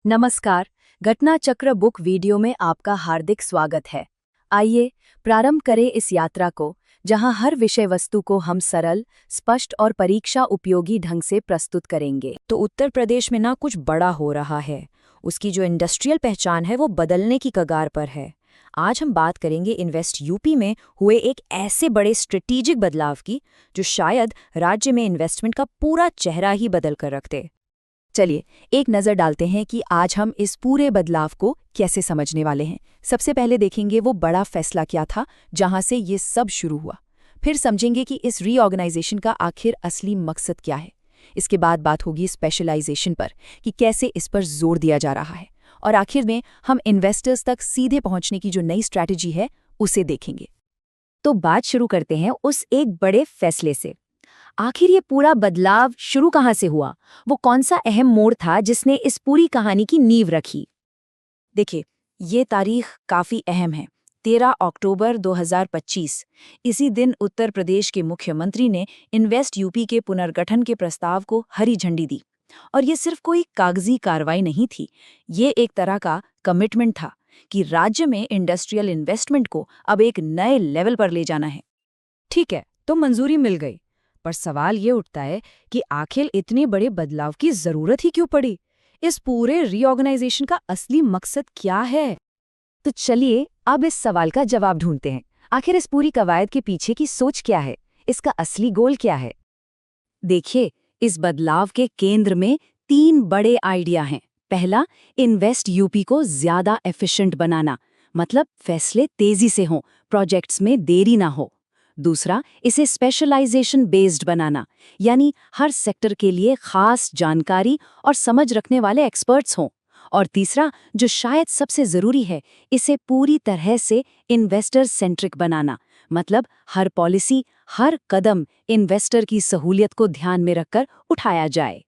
नमस्कार, घटना चक्र बुक वीडियो में आपका हार्दिक स्वागत है। आइए प्रारंभ करें इस यात्रा को, जहां हर विषय वस्तु को हम सरल, स्पष्ट और परीक्षा उपयोगी ढंग से प्रस्तुत करेंगे। तो उत्तर प्रदेश में ना कुछ बड़ा हो रहा है। उसकी जो इंडस्ट्रियल पहचान है वो बदलने की कगार पर है। आज हम बात करेंगे इन्वेस्ट यूपी में हुए एक ऐसे बड़े स्ट्रेटेजिक बदलाव की जो शायद राज्य में इन्वेस्टमेंट का पूरा चेहरा ही बदल कर रख दे। चलिए एक नज़र डालते हैं कि आज हम इस पूरे बदलाव को कैसे समझने वाले हैं। सबसे पहले देखेंगे वो बड़ा फैसला क्या था जहां से ये सब शुरू हुआ। फिर समझेंगे कि इस रीऑर्गेनाइजेशन का आखिर असली मकसद क्या है। इसके बाद बात होगी स्पेशलाइजेशन पर कि कैसे इस पर जोर दिया जा रहा है। और आखिर में हम इन्वेस्टर्स तक सीधे पहुंचने की जो नई स्ट्रैटेजी है उसे देखेंगे। तो बात शुरू करते हैं उस एक बड़े फैसले से। आखिर ये पूरा बदलाव शुरू कहाँ से हुआ? वो कौन सा अहम मोड़ था जिसने इस पूरी कहानी की नींव रखी? देखिए, ये तारीख काफी अहम है। 13 अक्टूबर 2025। इसी दिन उत्तर प्रदेश के मुख्यमंत्री ने इन्वेस्ट यूपी के पुनर्गठन के प्रस्ताव को हरी झंडी दी। और ये सिर्फ कोई कागजी कार्रवाई नहीं थी, ये एक तरह का कमिटमेंट था कि राज्य में इंडस्ट्रियल इन्वेस्टमेंट को अब एक नए लेवल पर ले जाना है। ठीक है, तो मंजूरी मिल गई, पर सवाल ये उठता है कि आखिर इतने बड़े बदलाव की जरूरत ही क्यों पड़ी? इस पूरे रीऑर्गेनाइजेशन का असली मकसद क्या है? तो चलिए अब इस सवाल का जवाब ढूंढते हैं। आखिर इस पूरी कवायद के पीछे की सोच क्या है? इसका असली गोल क्या है? देखिए, इस बदलाव के केंद्र में 3 बड़े आइडिया हैं। पहला, इन्वेस्ट यूपी को ज्यादा एफिशिएंट बनाना, मतलब फैसले तेजी से हों, प्रोजेक्ट्स में देरी ना हो। दूसरा, इसे स्पेशलाइजेशन बेस्ड बनाना, यानी हर सेक्टर के लिए खास जानकारी और समझ रखने वाले एक्सपर्ट्स हों। और तीसरा, जो शायद सबसे जरूरी है, इसे पूरी तरह से इन्वेस्टर सेंट्रिक बनाना, मतलब हर पॉलिसी, हर कदम इन्वेस्टर की सहूलियत को ध्यान में रखकर उठाया जाए।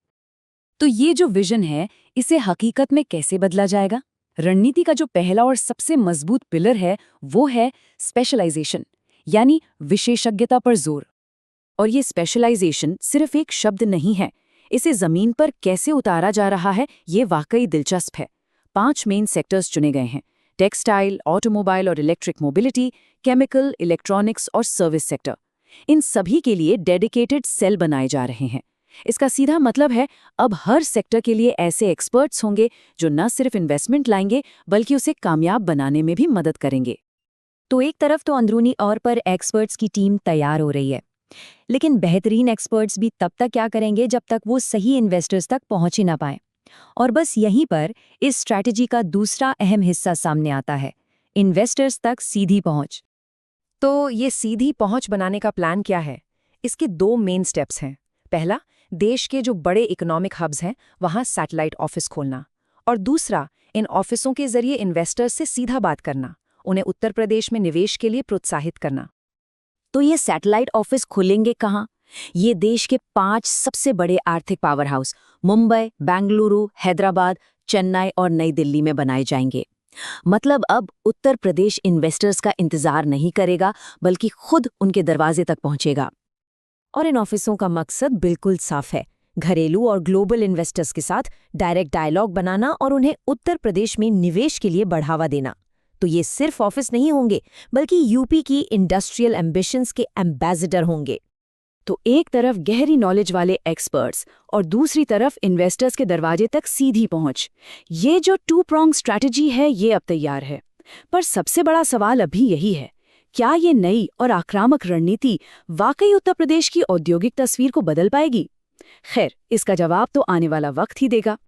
तो ये जो विजन है, इसे हकीकत में कैसे बदला जाएगा? रणनीति का जो पहला और सबसे मजबूत पिलर है वो है स्पेशलाइजेशन, यानी विशेषज्ञता पर जोर। और ये स्पेशलाइजेशन सिर्फ एक शब्द नहीं है, इसे जमीन पर कैसे उतारा जा रहा है ये वाकई दिलचस्प है। 5 मेन सेक्टर्स चुने गए हैं: टेक्सटाइल, ऑटोमोबाइल और इलेक्ट्रिक मोबिलिटी, केमिकल, इलेक्ट्रॉनिक्स और सर्विस सेक्टर। इन सभी के लिए डेडिकेटेड सेल बनाए जा रहे हैं। इसका सीधा मतलब है अब हर सेक्टर के लिए ऐसे एक्सपर्ट्स होंगे जो न सिर्फ इन्वेस्टमेंट लाएंगे बल्कि उसे कामयाब बनाने में भी मदद करेंगे। तो एक तरफ तो अंदरूनी और पर एक्सपर्ट्स की टीम तैयार हो रही है, लेकिन बेहतरीन एक्सपर्ट्स भी तब तक क्या करेंगे जब तक वो सही इन्वेस्टर्स तक पहुंच ही ना पाए। और बस यहीं पर इस स्ट्रैटेजी का दूसरा अहम हिस्सा सामने आता है, इन्वेस्टर्स तक सीधी पहुंच। तो ये सीधी पहुंच बनाने का प्लान क्या है? इसके 2 मेन स्टेप्स हैं। पहला, देश के जो बड़े इकोनॉमिक हब्स हैं वहां सैटेलाइट ऑफिस खोलना, और दूसरा, इन ऑफिसों के जरिए इन्वेस्टर्स से सीधा बात करना, उन्हें उत्तर प्रदेश में निवेश के लिए प्रोत्साहित करना। तो ये सैटेलाइट ऑफिस खुलेंगे कहाँ? ये देश के 5 सबसे बड़े आर्थिक पावर हाउस मुंबई, बेंगलुरु, हैदराबाद, चेन्नई और नई दिल्ली में बनाए जाएंगे। मतलब अब उत्तर प्रदेश इन्वेस्टर्स का इंतजार नहीं करेगा बल्कि खुद उनके दरवाजे तक पहुंचेगा। और इन ऑफिसों का मकसद बिल्कुल साफ है, घरेलू और ग्लोबल इन्वेस्टर्स के साथ डायरेक्ट डायलॉग बनाना और उन्हें उत्तर प्रदेश में निवेश के लिए बढ़ावा देना। तो ये सिर्फ ऑफिस नहीं होंगे बल्कि यूपी की इंडस्ट्रियल एम्बिशंस के एम्बेसडर होंगे। तो एक तरफ गहरी नॉलेज वाले एक्सपर्ट्स और दूसरी तरफ इन्वेस्टर्स के दरवाजे तक सीधी पहुंच। ये जो 2 pronged स्ट्रैटेजी है ये अब तैयार है। पर सबसे बड़ा सवाल अभी यही है, क्या ये नई और आक्रामक रणनीति वाकई उत्तर प्रदेश की औद्योगिक तस्वीर को बदल पाएगी? खैर, इसका जवाब तो आने वाला वक्त ही देगा।